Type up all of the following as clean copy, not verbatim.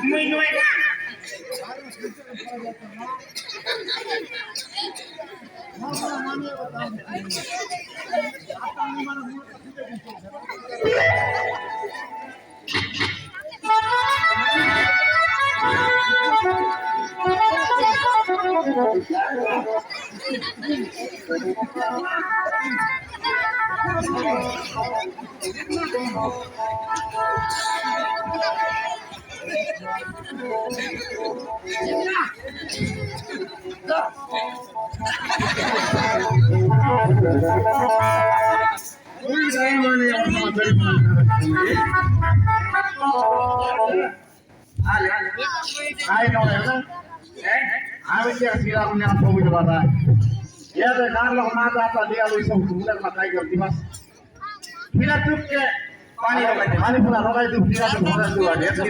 Muy nueva. Ya de darlo más आता दिया लोग सब सुंदर बताई करती बस बिना चुप के पानी पूरा रोका है तो बिना चुप होगा तो ये सब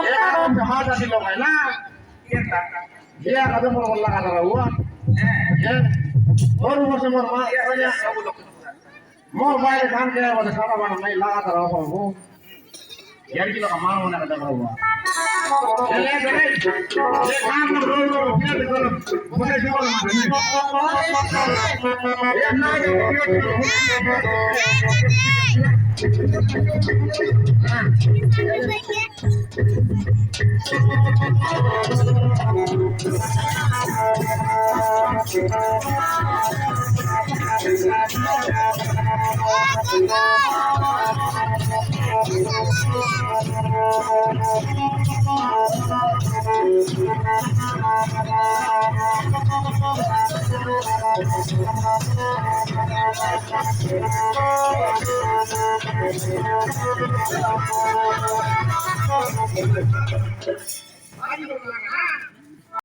ये काम जमा जाती लोग है ना ये कदम पर बोलना का रहा हुआ ये और वो से मोर मोर भाई काम के वाले सारा बना नहीं लगा रहा हूँ यार की लोग मांग होने का डर हुआ चले चले ये काम रोल रोल फिर करो मुझे जो ये ना